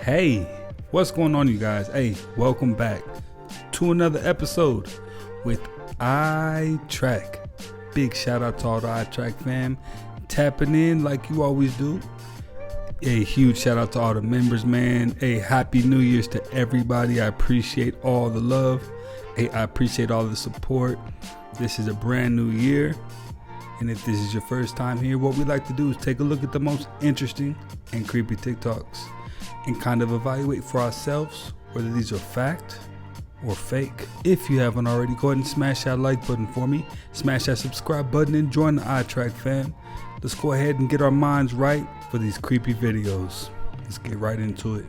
Hey, what's going on, you guys? Hey, welcome back to another episode with iTrack. Big shout out to all the iTrack fam tapping in like you always do. A huge shout out to all the members, man. A happy New Year's to everybody. I appreciate all the love. Hey, I appreciate all the support. This is a brand new year. And if this is your first time here, what we like to do is take a look at the most interesting and creepy TikToks and kind of evaluate for ourselves whether these are fact or fake. If you haven't already, go ahead and smash that like button for me. Smash that subscribe button and join the iTrack fam. Let's go ahead and get our minds right for these creepy videos. Let's get right into it.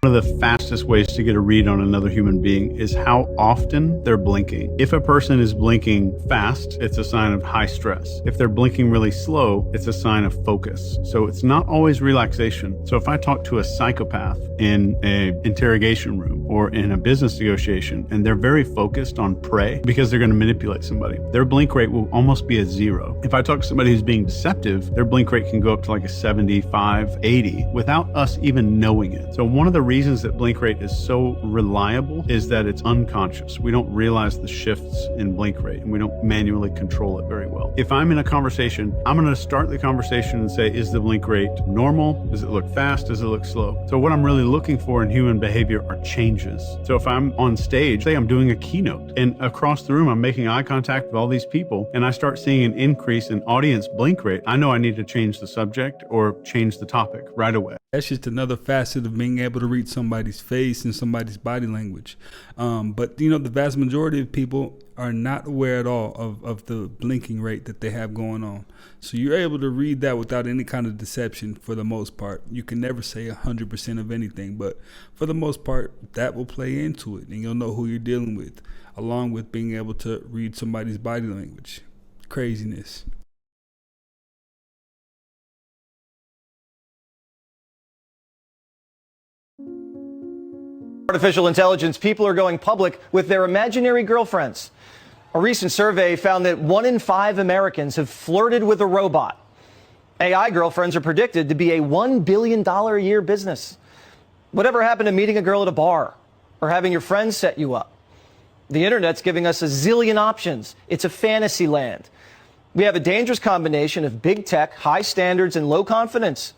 One of the fastest ways to get a read on another human being is how often they're blinking. If a person is blinking fast, it's a sign of high stress. If they're blinking really slow, it's a sign of focus. So it's not always relaxation. So if I talk to a psychopath in an interrogation room or in a business negotiation, and they're very focused on prey because they're going to manipulate somebody, their blink rate will almost be a 0. If I talk to somebody who's being deceptive, their blink rate can go up to like a 75, 80 without us even knowing it. So one of the reasons that blink rate is so reliable is that it's unconscious. We don't realize the shifts in blink rate and we don't manually control it very well. If I'm in a conversation, I'm going to start the conversation and say, is the blink rate normal? Does it look fast? Does it look slow? So what I'm really looking for in human behavior are changes. So if I'm on stage, say I'm doing a keynote and across the room, I'm making eye contact with all these people and I start seeing an increase in audience blink rate, I know I need to change the subject or change the topic right away. That's just another facet of being able to read somebody's face and somebody's body language. But you know, the vast majority of people are not aware at all of the blinking rate that they have going on. So you're able to read that without any kind of deception for the most part. You can never say 100% of anything, but for the most part, that will play into it and you'll know who you're dealing with, along with being able to read somebody's body language. Craziness. Artificial intelligence, people are going public with their imaginary girlfriends. A recent survey found that 1 in 5 Americans have flirted with a robot. AI girlfriends are predicted to be a $1 billion a year business. Whatever happened to meeting a girl at a bar or having your friends set you up? The internet's giving us a zillion options. It's a fantasy land. We have a dangerous combination of big tech, high standards, and low confidence.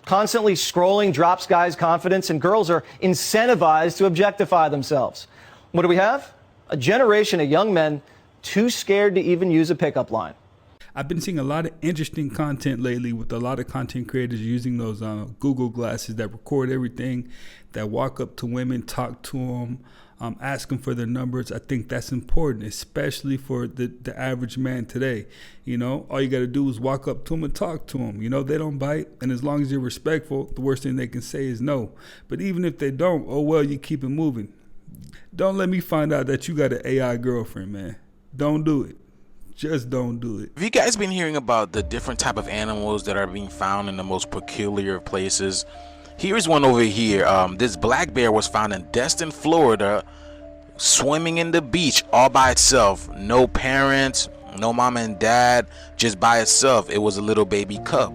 Constantly scrolling drops guys' confidence, and girls are incentivized to objectify themselves. What do we have? A generation of young men too scared to even use a pickup line. I've been seeing a lot of interesting content lately with a lot of content creators using those Google glasses that record everything, that walk up to women, talk to them, ask them for their numbers. I think that's important, especially for the average man today. You know, all you got to do is walk up to them and talk to them. You know, they don't bite. And as long as you're respectful, the worst thing they can say is no. But even if they don't, oh, well, you keep it moving. Don't let me find out that you got an AI girlfriend, man. Don't do it. Just don't do it. Have you guys been hearing about the different type of animals that are being found in the most peculiar places? Here's one over here. This black bear was found in Destin, Florida, swimming in the beach all by itself. No parents, no mom and dad, just by itself. It was a little baby cub.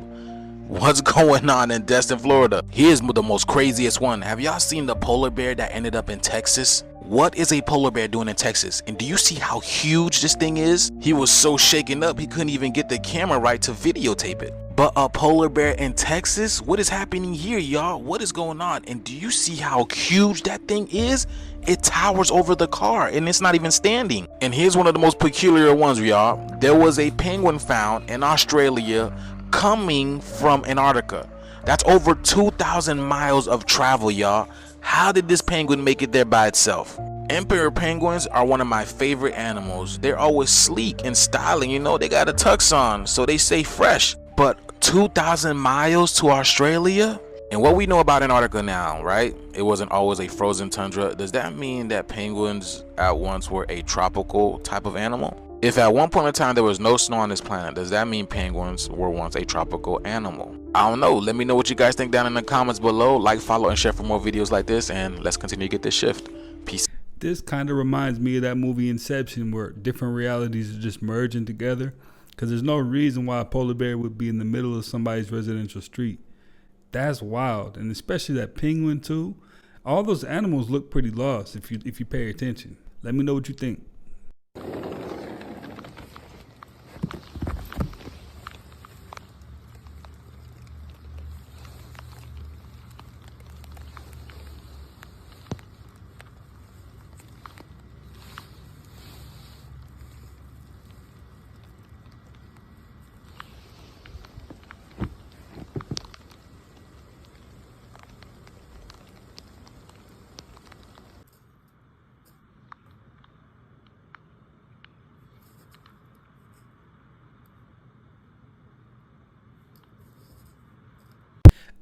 What's going on in Destin, Florida? Here's the most craziest one. Have y'all seen the polar bear that ended up in Texas? What is a polar bear doing in Texas? And do you see how huge this thing is? He was so shaken up he couldn't even get the camera right to videotape it. But a polar bear in Texas? What is happening here, y'all? What is going on? And do you see how huge that thing is? It towers over the car and it's not even standing. And here's one of the most peculiar ones, y'all. There was a penguin found in Australia coming from Antarctica. That's over 2,000 miles of travel, y'all. How did this penguin make it there by itself? Emperor penguins are one of my favorite animals. They're always sleek and styling, you know, they got a tux on, so they stay fresh. But 2,000 miles to Australia? And what we know about Antarctica now, right? It wasn't always a frozen tundra. Does that mean that penguins at once were a tropical type of animal? If at one point in time there was no snow on this planet, does that mean penguins were once a tropical animal? I don't know. Let me know what you guys think down in the comments below. Like, follow, and share for more videos like this, and let's continue to get this shift. Peace. This kind of reminds me of that movie Inception, where different realities are just merging together, because there's no reason why a polar bear would be in the middle of somebody's residential street. That's wild. And especially that penguin too. All those animals look pretty lost if you pay attention. Let me know what you think.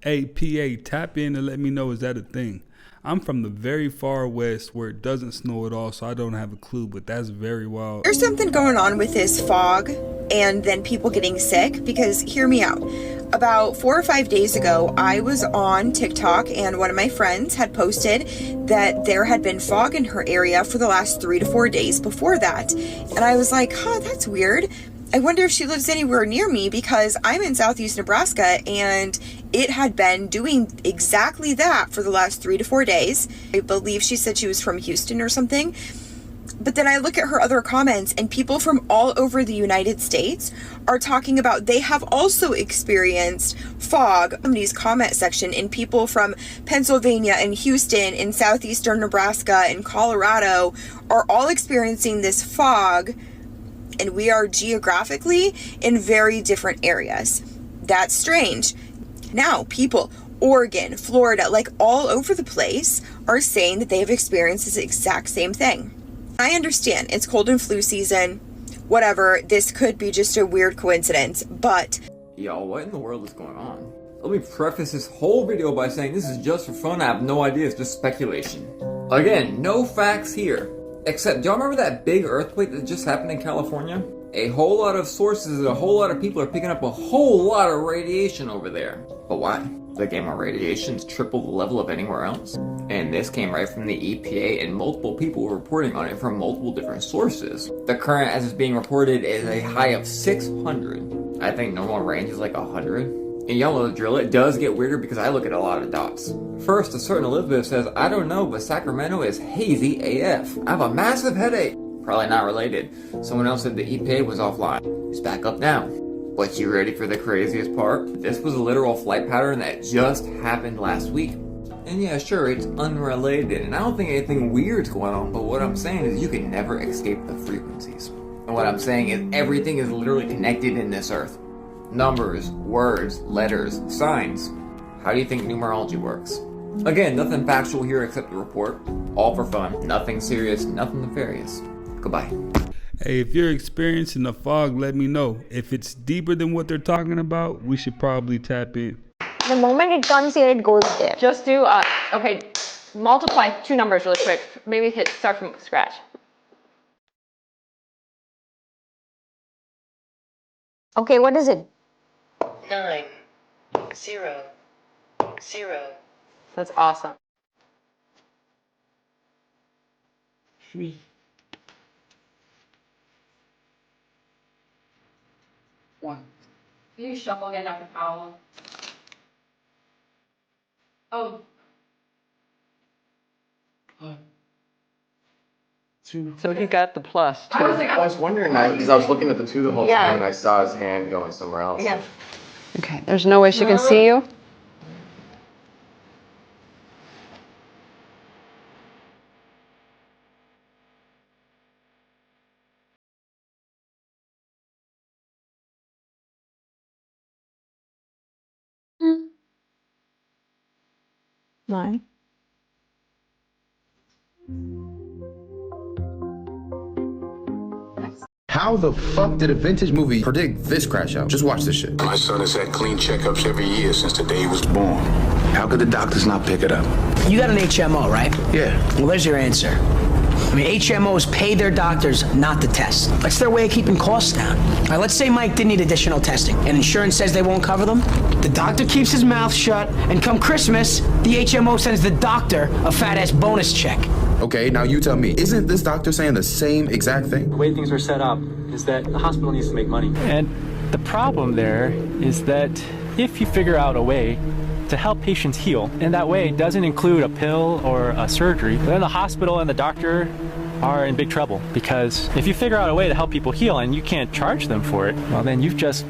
Hey, PA, tap in and let me know, is that a thing? I'm from the very far west where it doesn't snow at all, so I don't have a clue, but that's very wild. There's something going on with this fog and then people getting sick, because hear me out. About 4 or 5 days ago, I was on TikTok and one of my friends had posted that there had been fog in her area for the last 3 to 4 days before that. And I was like, that's weird. I wonder if she lives anywhere near me, because I'm in southeast Nebraska and it had been doing exactly that for the last 3 to 4 days. I believe she said she was from Houston or something. But then I look at her other comments and people from all over the United States are talking about they have also experienced fog. Somebody's comment section, and people from Pennsylvania and Houston and southeastern Nebraska and Colorado are all experiencing this fog. And we are geographically in very different areas. That's strange. Now, people, Oregon, Florida, like all over the place, are saying that they have experienced this exact same thing. I understand it's cold and flu season, whatever, this could be just a weird coincidence, but... Yo, what in the world is going on? Let me preface this whole video by saying this is just for fun. I have no idea, it's just speculation. Again, no facts here. Except, do y'all remember that big earthquake that just happened in California? A whole lot of sources and a whole lot of people are picking up a whole lot of radiation over there. But why? The gamma radiation is triple the level of anywhere else. And this came right from the EPA, and multiple people were reporting on it from multiple different sources. The current, as it's being reported, is a high of 600. I think normal range is like 100. And y'all know the drill, it does get weirder because I look at a lot of dots. First, a certain Elizabeth says, I don't know, but Sacramento is hazy AF. I have a massive headache. Probably not related. Someone else said the EPA was offline. It's back up now. But you ready for the craziest part? This was a literal flight pattern that just happened last week. And yeah, sure, it's unrelated, and I don't think anything weird's going on, but what I'm saying is you can never escape the frequencies. And what I'm saying is everything is literally connected in this earth. Numbers, words, letters, signs. How do you think numerology works? Again, nothing factual here except the report. All for fun, nothing serious, nothing nefarious. Goodbye. Hey, if you're experiencing the fog, let me know. If it's deeper than what they're talking about, we should probably tap in. The moment it comes here, it goes there. Just do, okay, multiply 2 numbers really quick. Maybe start from scratch. Okay, what is it? 9, 0, 0. That's awesome. 3. You shuffle again after Powell. Oh. 2. So he got the plus. I was wondering that because I was looking at the 2 the whole time and I saw his hand going somewhere else. Yeah. Okay, there's no way she can see you? Nine. How the fuck did a vintage movie predict this crash out? Just watch this shit. My son has had clean checkups every year since the day he was born. How could the doctors not pick it up? You got an HMO, right? Yeah. Well, there's your answer. I mean, HMOs pay their doctors not to test. That's their way of keeping costs down. All right, let's say Mike did need additional testing, and insurance says they won't cover them. The doctor keeps his mouth shut, and come Christmas, the HMO sends the doctor a fat-ass bonus check. Okay, now you tell me, isn't this doctor saying the same exact thing? The way things are set up is that the hospital needs to make money. And the problem there is that if you figure out a way to help patients heal. And that way it doesn't include a pill or a surgery. But then the hospital and the doctor are in big trouble, because if you figure out a way to help people heal and you can't charge them for it, well, then you've just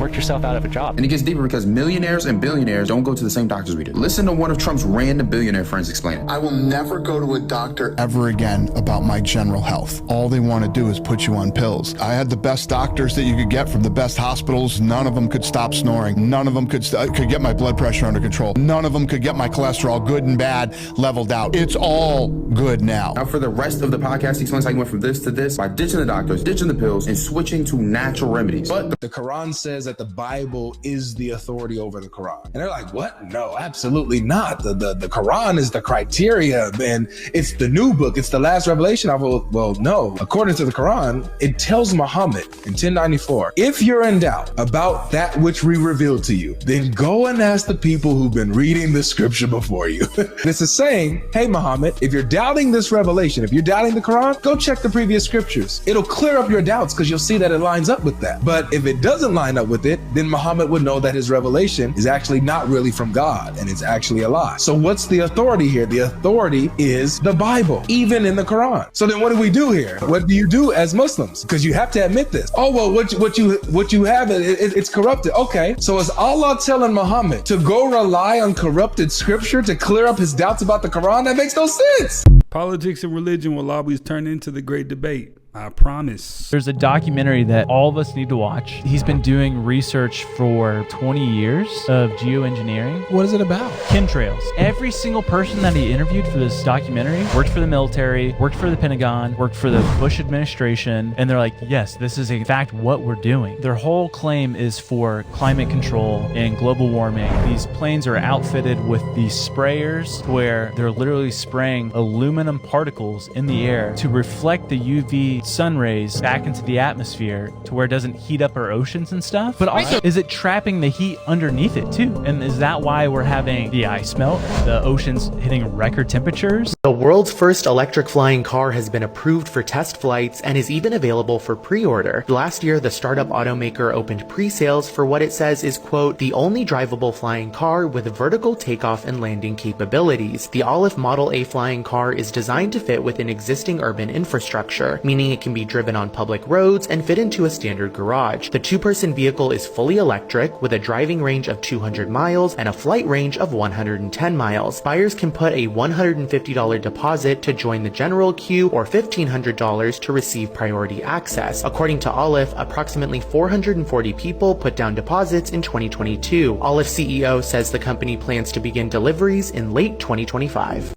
worked yourself out of a job. And it gets deeper because millionaires and billionaires don't go to the same doctors we do. Listen to one of Trump's random billionaire friends explain it. I will never go to a doctor ever again about my general health. All they want to do is put you on pills. I had the best doctors that you could get from the best hospitals. None of them could stop snoring. None of them could get my blood pressure under control. None of them could get my cholesterol, good and bad, leveled out. It's all good now. Now for the rest of the podcast, he explains how he went from this to this by ditching the doctors, ditching the pills, and switching to natural remedies. But the Quran says that the Bible is the authority over the Quran. And they're like, what? No, absolutely not. The Quran is the criteria, and it's the new book. It's the last revelation. Well, no. According to the Quran, it tells Muhammad in 1094, if you're in doubt about that which we revealed to you, then go and ask the people who've been reading the scripture before you. This is saying, hey, Muhammad, if you're doubting this revelation, if you're doubting the Quran, go check the previous scriptures. It'll clear up your doubts because you'll see that it lines up with that. But if it doesn't line up with it, then Muhammad would know that his revelation is actually not really from God and it's actually a lie. So what's the authority here? The authority is the Bible, even in the Quran. So then what do we do here? What do you do as Muslims? Because you have to admit this. Oh, well, what you have, it's corrupted. Okay, so is Allah telling Muhammad to go rely on corrupted scripture to clear up his doubts about the Quran? That makes no sense. Politics and religion will always turn into the great debate. I promise. There's a documentary that all of us need to watch. He's been doing research for 20 years of geoengineering. What is it about? Chemtrails. Every single person that he interviewed for this documentary worked for the military, worked for the Pentagon, worked for the Bush administration, and they're like, yes, this is in fact what we're doing. Their whole claim is for climate control and global warming. These planes are outfitted with these sprayers where they're literally spraying aluminum particles in the air to reflect the UV sun rays back into the atmosphere to where it doesn't heat up our oceans and stuff. But also, is it trapping the heat underneath it too? And is that why we're having the ice melt, the oceans hitting record temperatures? The world's first electric flying car has been approved for test flights and is even available for pre-order. Last year, the startup automaker opened pre-sales for what it says is, quote, the only drivable flying car with vertical takeoff and landing capabilities. The Aleph Model A flying car is designed to fit within existing urban infrastructure, meaning it can be driven on public roads and fit into a standard garage. The two-person vehicle is fully electric with a driving range of 200 miles and a flight range of 110 miles. Buyers can put a $150 deposit to join the general queue or $1,500 to receive priority access. According to Aleph, approximately 440 people put down deposits in 2022. Aleph CEO says the company plans to begin deliveries in late 2025.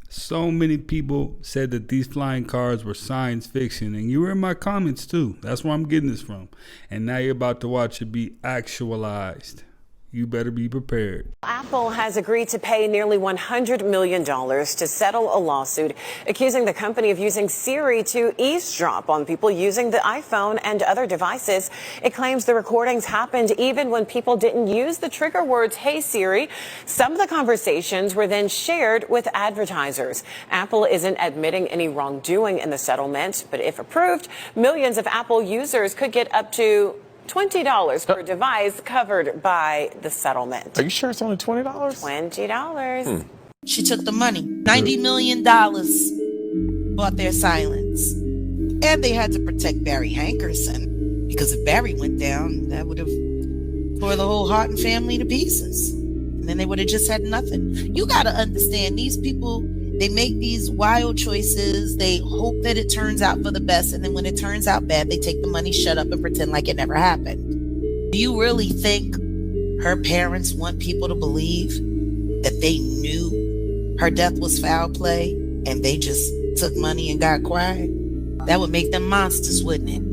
So many people said that these flying cars were science fiction, and you were in my comments too. That's where I'm getting this from. And now you're about to watch it be actualized. You better be prepared. Apple has agreed to pay nearly $100 million to settle a lawsuit accusing the company of using Siri to eavesdrop on people using the iPhone and other devices. It claims the recordings happened even when people didn't use the trigger words, "Hey Siri." Some of the conversations were then shared with advertisers. Apple isn't admitting any wrongdoing in the settlement, but if approved, millions of Apple users could get up to $20 per device covered by the settlement. Are you sure it's only $20? $20. She took the money. $90 million bought their silence. And they had to protect Barry Hankerson, because if Barry went down, that would have tore the whole Houghton family to pieces. And then they would have just had nothing. You got to understand, these people, they make these wild choices. They hope that it turns out for the best. And then when it turns out bad, they take the money, shut up, and pretend like it never happened. Do you really think her parents want people to believe that they knew her death was foul play and they just took money and got quiet? That would make them monsters, wouldn't it?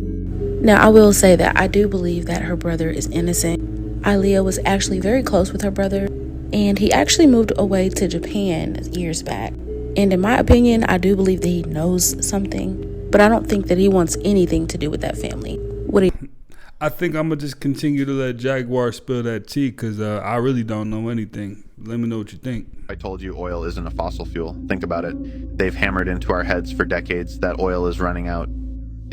Now, I will say that I do believe that her brother is innocent. Aaliyah was actually very close with her brother, and he actually moved away to Japan years back. And in my opinion, I do believe that he knows something, but I don't think that he wants anything to do with that family. I think I'm going to just continue to let Jaguar spill that tea because I really don't know anything. Let me know what you think. I told you oil isn't a fossil fuel. Think about it. They've hammered into our heads for decades that oil is running out.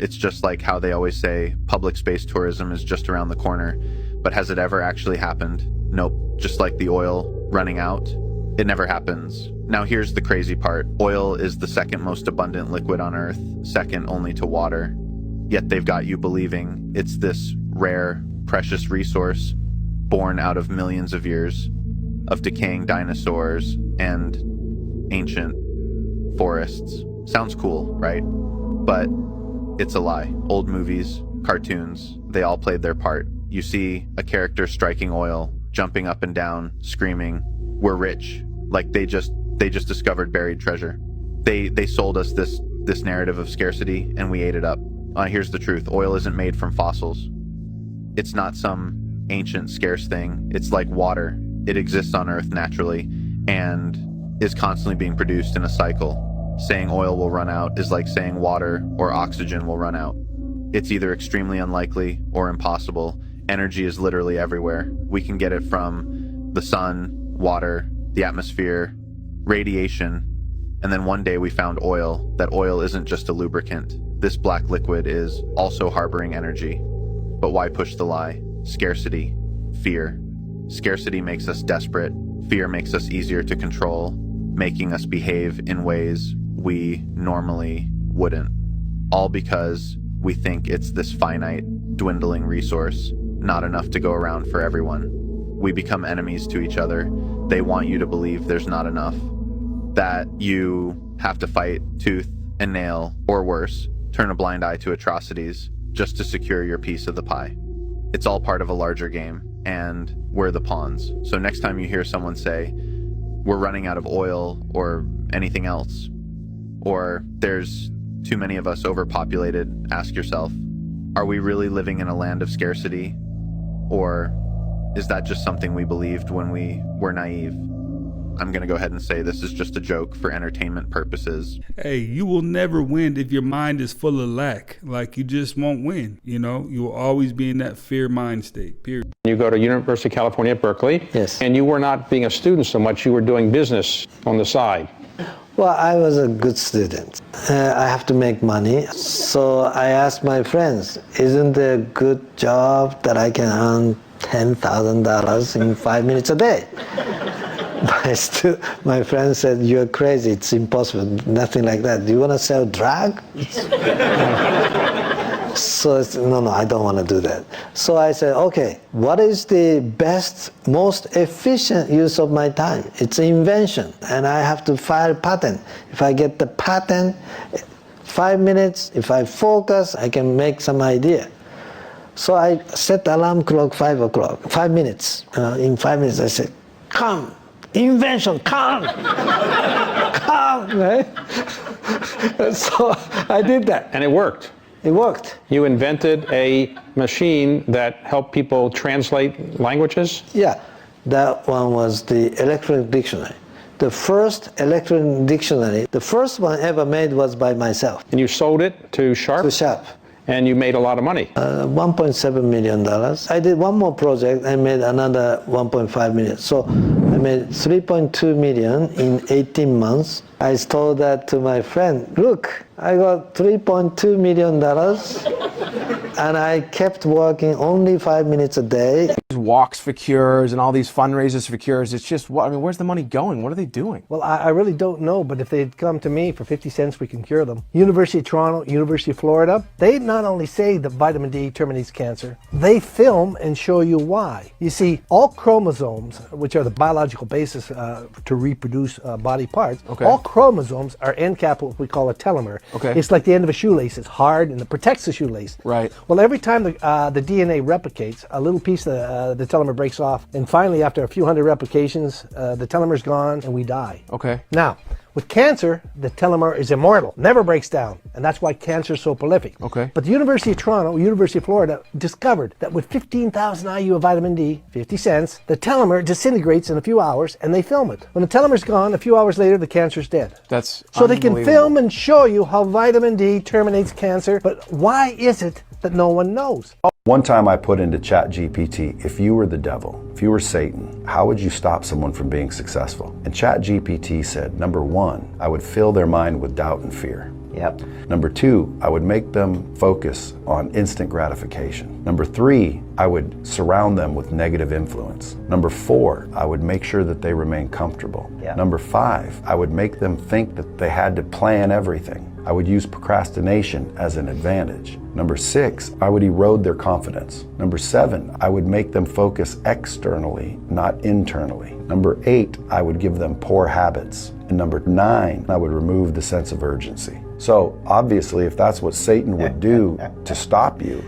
It's just like how they always say public space tourism is just around the corner. But has it ever actually happened? Nope. Just like the oil running out, it never happens. Now here's the crazy part. Oil is the second most abundant liquid on Earth, second only to water. Yet they've got you believing it's this rare, precious resource born out of millions of years of decaying dinosaurs and ancient forests. Sounds cool, right? But it's a lie. Old movies, cartoons, they all played their part. You see a character striking oil, jumping up and down, screaming, "We're rich." Like they just discovered buried treasure. They sold us this narrative of scarcity, and we ate it up. Here's the truth. Oil isn't made from fossils. It's not some ancient scarce thing. It's like water. It exists on Earth naturally and is constantly being produced in a cycle. Saying oil will run out is like saying water or oxygen will run out. It's either extremely unlikely or impossible. Energy is literally everywhere. We can get it from the sun, water, the atmosphere, radiation, and then one day we found oil. That oil isn't just a lubricant. This black liquid is also harboring energy. But why push the lie? Scarcity, fear. Scarcity makes us desperate. Fear makes us easier to control, making us behave in ways we normally wouldn't. All because we think it's this finite, dwindling resource, not enough to go around for everyone. We become enemies to each other. They want you to believe there's not enough, that you have to fight tooth and nail, or worse, turn a blind eye to atrocities just to secure your piece of the pie. It's all part of a larger game, and we're the pawns. So next time you hear someone say, we're running out of oil or anything else, or there's too many of us overpopulated, ask yourself, are we really living in a land of scarcity? Or is that just something we believed when we were naive? I'm going to go ahead and say this is just a joke for entertainment purposes. Hey, you will never win if your mind is full of lack. Like, you just won't win. You know, you will always be in that fear mind state, period. You go to University of California at Berkeley. Yes. And you were not being a student so much, you were doing business on the side. Well, I was a good student. I have to make money. So I asked my friends, isn't there a good job that I can earn $10,000 in 5 minutes a day? My friend said, you're crazy, it's impossible, nothing like that. Do you want to sell drug? So I said, no, I don't want to do that. So I said, okay, what is the best, most efficient use of my time? It's an invention, and I have to file a patent. If I get the patent, 5 minutes, if I focus, I can make some idea. So I set the alarm clock 5 o'clock, 5 minutes. In 5 minutes I said, come. Invention, come! Come, right? So I did that. And it worked. It worked. You invented a machine that helped people translate languages? Yeah, that one was the electronic dictionary. The first electronic dictionary, the first one ever made was by myself. And you sold it to Sharp? To Sharp. And you made a lot of money. $1.7 million. I did one more project, I made another 1.5 million. So I made 3.2 million in 18 months. I told that to my friend, look, I got $3.2 million and I kept working only 5 minutes a day. Walks for cures and all these fundraisers for cures. It's just, I mean, where's the money going? What are they doing? Well, I really don't know, but if they'd come to me for 50 cents, we can cure them. University of Toronto, University of Florida, they not only say that vitamin D terminates cancer, they film and show you why. You see, all chromosomes, which are the biological basis to reproduce body parts, all chromosomes are end cap what we call a telomere. Okay. It's like the end of a shoelace. It's hard and it protects the shoelace. Right. Well, every time the DNA replicates, a little piece of the telomere breaks off, and finally, after a few hundred replications, the telomere's gone and we die. Okay. Now, with cancer, the telomere is immortal, never breaks down, and that's why cancer is so prolific. Okay. But the University of Toronto, University of Florida discovered that with 15,000 IU of vitamin D, 50 cents, the telomere disintegrates in a few hours, and they film it. When the telomere's gone, a few hours later, the cancer's dead. That's so they can film and show you how vitamin D terminates cancer, but why is it that no one knows? One time I put into ChatGPT, if you were the devil, if you were Satan, how would you stop someone from being successful? And ChatGPT said, number one, I would fill their mind with doubt and fear. Yep. Number 2, I would make them focus on instant gratification. Number 3, I would surround them with negative influence. Number 4, I would make sure that they remain comfortable. Yep. Number 5, I would make them think that they had to plan everything. I would use procrastination as an advantage. Number 6, I would erode their confidence. Number 7, I would make them focus externally, not internally. Number 8, I would give them poor habits. And number 9, I would remove the sense of urgency. So obviously, if that's what Satan would do to stop you,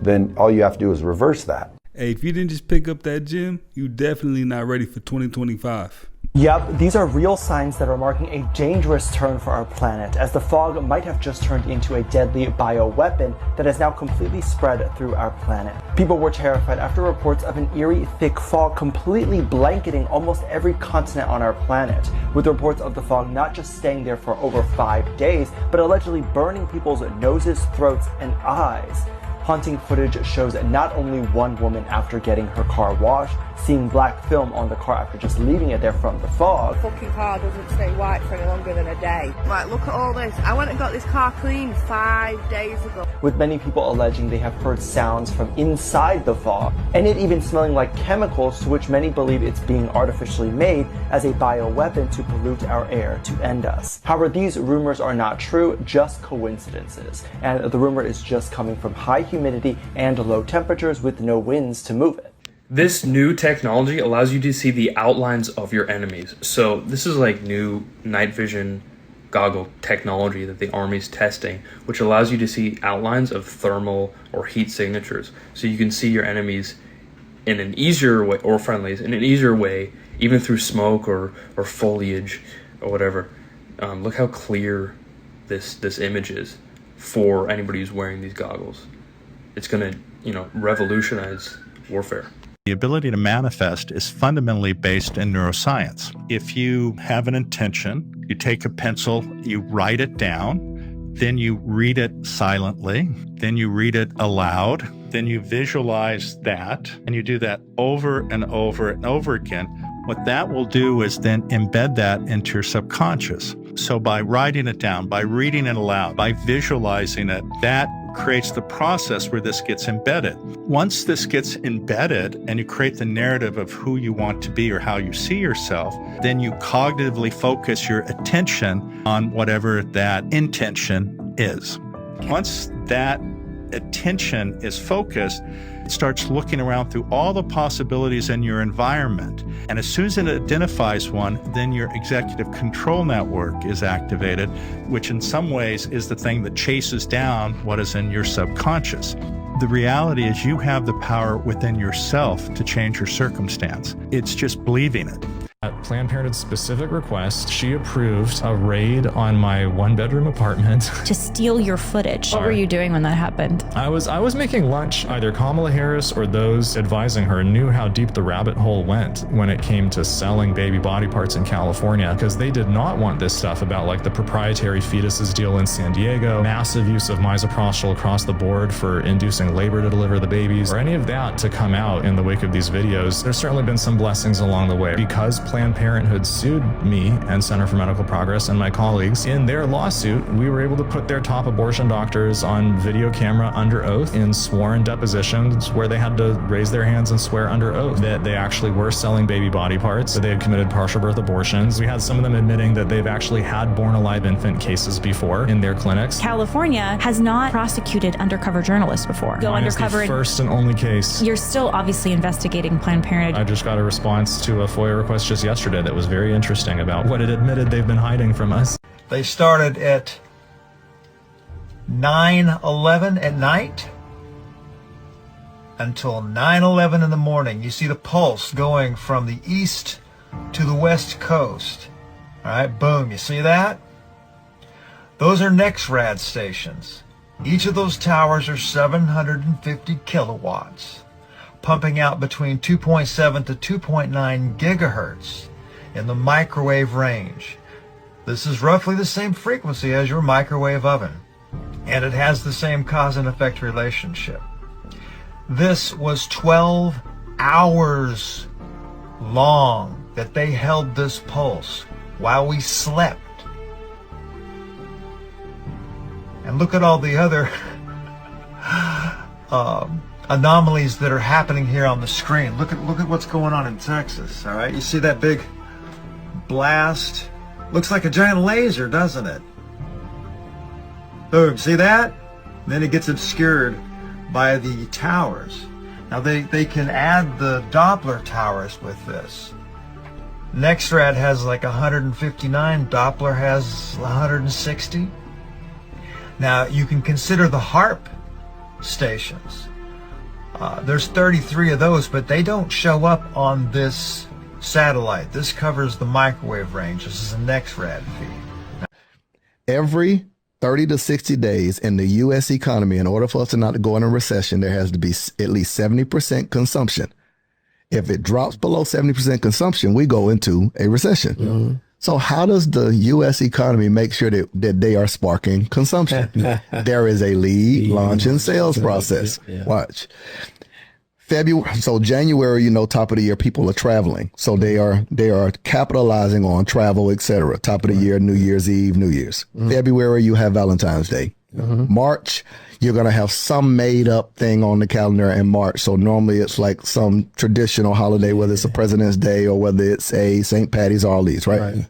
then all you have to do is reverse that. Hey, if you didn't just pick up that gem, you definitely not ready for 2025. Yep, these are real signs that are marking a dangerous turn for our planet, as the fog might have just turned into a deadly bioweapon that has now completely spread through our planet. People were terrified after reports of an eerie, thick fog completely blanketing almost every continent on our planet, with reports of the fog not just staying there for over 5 days, but allegedly burning people's noses, throats, and eyes. Haunting footage shows not only one woman after getting her car washed, seeing black film on the car after just leaving it there from the fog. The fucking car doesn't stay white for any longer than a day. Like, look at all this. I went and got this car cleaned 5 days ago. With many people alleging they have heard sounds from inside the fog, and it even smelling like chemicals, to which many believe it's being artificially made as a bioweapon to pollute our air to end us. However, these rumors are not true, just coincidences, and the rumor is just coming from high humidity and low temperatures with no winds to move it. This new technology allows you to see the outlines of your enemies. So this is like new night vision goggle technology that the Army's testing, which allows you to see outlines of thermal or heat signatures. So you can see your enemies in an easier way, or friendlies in an easier way, even through smoke or foliage or whatever. Look how clear this image is for anybody who's wearing these goggles. It's going to, revolutionize warfare. The ability to manifest is fundamentally based in neuroscience. If you have an intention, you take a pencil, you write it down, then you read it silently, then you read it aloud, then you visualize that, and you do that over and over and over again. What that will do is then embed that into your subconscious. So by writing it down, by reading it aloud, by visualizing it, that creates the process where this gets embedded. Once this gets embedded and you create the narrative of who you want to be or how you see yourself, then you cognitively focus your attention on whatever that intention is. Once that attention is focused, it starts looking around through all the possibilities in your environment. And as soon as it identifies one, then your executive control network is activated, which in some ways is the thing that chases down what is in your subconscious. The reality is you have the power within yourself to change your circumstance. It's just believing it. At Planned Parenthood's specific request, she approved a raid on my one-bedroom apartment. To steal your footage. What were you doing when that happened? I was making lunch. Either Kamala Harris or those advising her knew how deep the rabbit hole went when it came to selling baby body parts in California, because they did not want this stuff about like the proprietary fetuses deal in San Diego, massive use of misoprostol across the board for inducing labor to deliver the babies, or any of that to come out in the wake of these videos. There's certainly been some blessings along the way. Because Planned Parenthood sued me and Center for Medical Progress and my colleagues in their lawsuit, we were able to put their top abortion doctors on video camera under oath in sworn depositions where they had to raise their hands and swear under oath that they actually were selling baby body parts, that they had committed partial birth abortions. We had some of them admitting that they've actually had born alive infant cases before in their clinics. California has not prosecuted undercover journalists before. Go undercover. The first and only case. You're still obviously investigating Planned Parenthood. I just got a response to a FOIA request just yesterday that was very interesting about what it admitted they've been hiding from us. They started at 9:11 at night until 9:11 in the morning. You see the pulse going from the east to the west coast. All right, boom, you see that? Those are NexRad stations. Each of those towers are 750 kilowatts, pumping out between 2.7 to 2.9 gigahertz in the microwave range. This is roughly the same frequency as your microwave oven, and it has the same cause and effect relationship. This was 12 hours long that they held this pulse while we slept. And look at all the other anomalies that are happening here on the screen. Look at what's going on in Texas, all right? You see that big blast? Looks like a giant laser, doesn't it? Boom, see that? And then it gets obscured by the towers. Now they can add the Doppler towers with this. NextRad has like 159, Doppler has 160. Now you can consider the HARP stations. There's 33 of those, but they don't show up on this satellite. This covers the microwave range. This is a NextRad feed. Every 30 to 60 days in the U.S. economy, in order for us to not go in a recession, there has to be at least 70% consumption. If it drops below 70% consumption, we go into a recession. Mm-hmm. So how does the U.S. economy make sure that they are sparking consumption? There is a lead, launch, and sales process. Yeah. Watch. February, so January, top of the year, people are traveling. So they are capitalizing on travel, etc. Top of the year, New Year's Eve, New Year's. Mm-hmm. February, you have Valentine's Day. Mm-hmm. March, you're going to have some made up thing on the calendar in March. So normally it's like some traditional holiday, whether it's a President's Day or whether it's a St. Patty's, all these, right?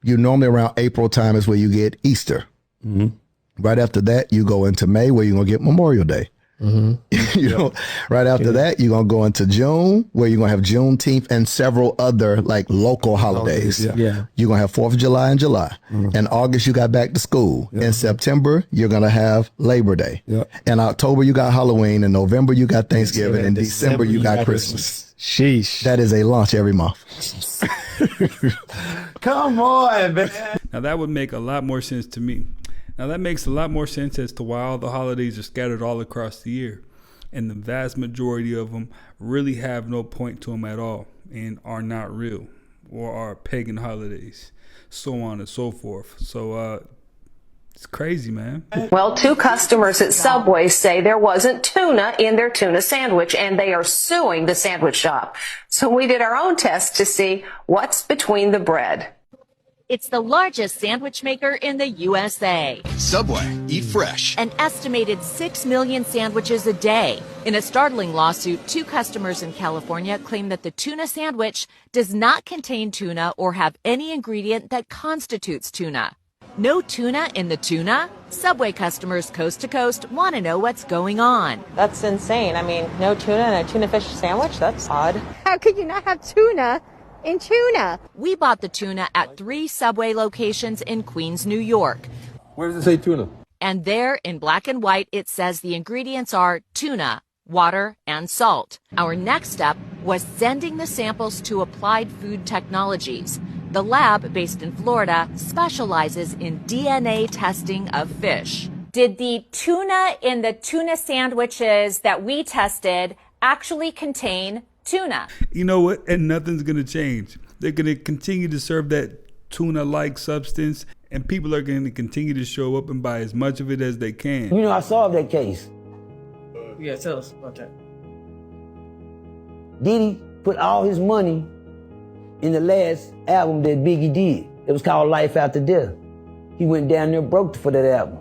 You normally around April time is where you get Easter. Mm-hmm. Right after that, you go into May where you're going to get Memorial Day. Mm-hmm. Right after that, you're going to go into June where you're going to have Juneteenth and several other like local holidays. You're going to have 4th of July in July. Mm-hmm. In August, you got back to school. In September, you're going to have Labor Day. In October, you got Halloween. In November, you got Thanksgiving. In December, you got Christmas. Sheesh. That is a launch every month. Come on, man. Now that would make a lot more sense to me. Now that makes a lot more sense as to why all the holidays are scattered all across the year. And the vast majority of them really have no point to them at all and are not real or are pagan holidays, so on and so forth. So it's crazy, man. Well, 2 customers at Subway say there wasn't tuna in their tuna sandwich, and they are suing the sandwich shop. So we did our own test to see what's between the bread. It's the largest sandwich maker in the USA. Subway, eat fresh. An estimated 6 million sandwiches a day. In a startling lawsuit, 2 customers in California claim that the tuna sandwich does not contain tuna or have any ingredient that constitutes tuna. No tuna in the tuna? Subway customers coast to coast want to know what's going on. That's insane. I mean, no tuna in a tuna fish sandwich? That's odd. How could you not have tuna in tuna? We bought the tuna at 3 Subway locations in Queens, New York. Where does it say tuna? And there, in black and white, it says the ingredients are tuna, water, and salt. Our next step was sending the samples to Applied Food Technologies. The lab, based in Florida, specializes in DNA testing of fish. Did the tuna in the tuna sandwiches that we tested actually contain tuna? You know what? And nothing's going to change. They're going to continue to serve that tuna-like substance, and people are going to continue to show up and buy as much of it as they can. You know, I solved that case. Yeah, tell us about that. Diddy put all his money in the last album that Biggie did. It was called Life After Death. He went down there broke for that album.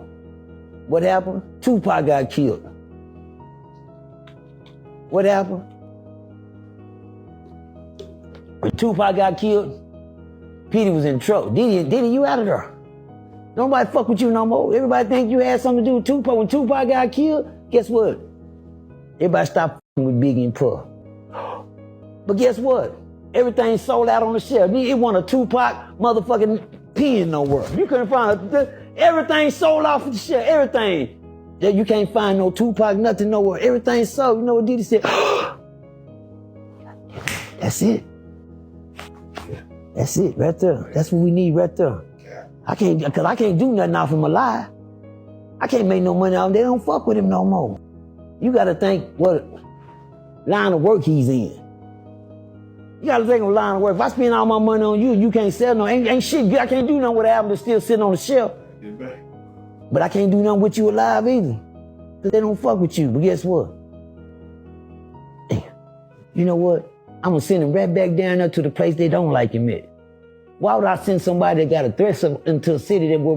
What happened? Tupac got killed. What happened? When Tupac got killed, Petey was in trouble. Diddy, you out of there. Nobody fuck with you no more. Everybody think you had something to do with Tupac. When Tupac got killed, guess what? Everybody stopped with Biggie and Puff. But guess what? Everything sold out on the shelf. It wasn't a Tupac motherfucking pen nowhere. You couldn't find everything sold off the shelf. Everything. You can't find no Tupac, nothing nowhere. Everything sold. You know what Diddy said? That's it. That's it right there. That's what we need right there. I can't do nothing off him alive. I can't make no money off him. They don't fuck with him no more. You gotta think what line of work he's in. You gotta think of line of work. If I spend all my money on you, you can't sell no, ain't shit. I can't do nothing with an album that's still sitting on the shelf. But I can't do nothing with you alive either. Cause they don't fuck with you. But guess what? Damn. You know what? I'm gonna send him right back down there to the place they don't like him at. Why would I send somebody that got a threat into a city that where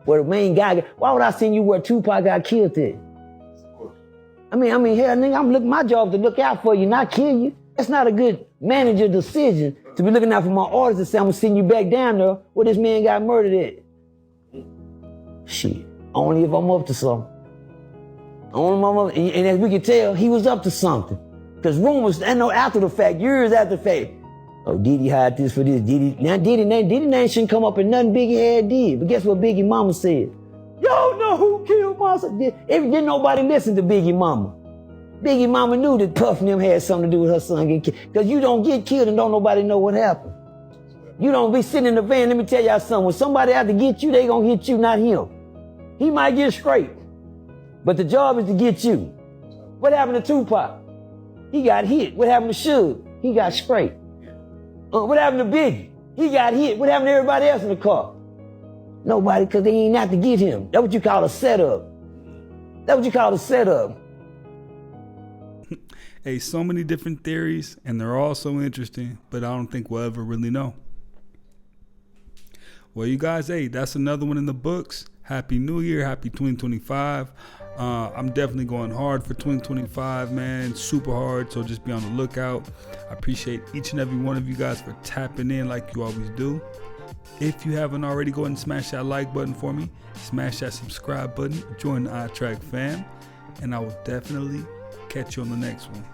where the main guy, why would I send you where Tupac got killed at? I mean, hell, nigga, my job to look out for you, not kill you. That's not a good manager decision to be looking out for my orders and say, I'm gonna send you back down there where this man got murdered at. Shit, only if I'm up to something. And as we can tell, he was up to something. Because rumors, I know after the fact, years after the fact, oh, Diddy hired this for this, Diddy name shouldn't come up and nothing Biggie had did. But guess what Biggie mama said? Y'all know who killed my son? Didn't nobody listen to Biggie mama. Biggie mama knew that Puff and them had something to do with her son getting killed. Because you don't get killed and don't nobody know what happened. You don't be sitting in the van, let me tell y'all something. When somebody out to get you, they gonna get you, not him. He might get straight. But the job is to get you. What happened to Tupac? He got hit. What happened to Suge? He got straight. What happened to Biggie? He got hit. What happened to everybody else in the car? Nobody, because they ain't out to get him. That's what you call a setup. That's what you call a setup. Hey, so many different theories, and they're all so interesting, but I don't think we'll ever really know. Well, you guys, hey, that's another one in the books. Happy New Year. Happy 2025. I'm definitely going hard for 2025, man. Super hard, so just be on the lookout. I appreciate each and every one of you guys for tapping in like you always do. If you haven't already, go ahead and smash that like button for me. Smash that subscribe button. Join the iTrack fam. And I will definitely catch you on the next one.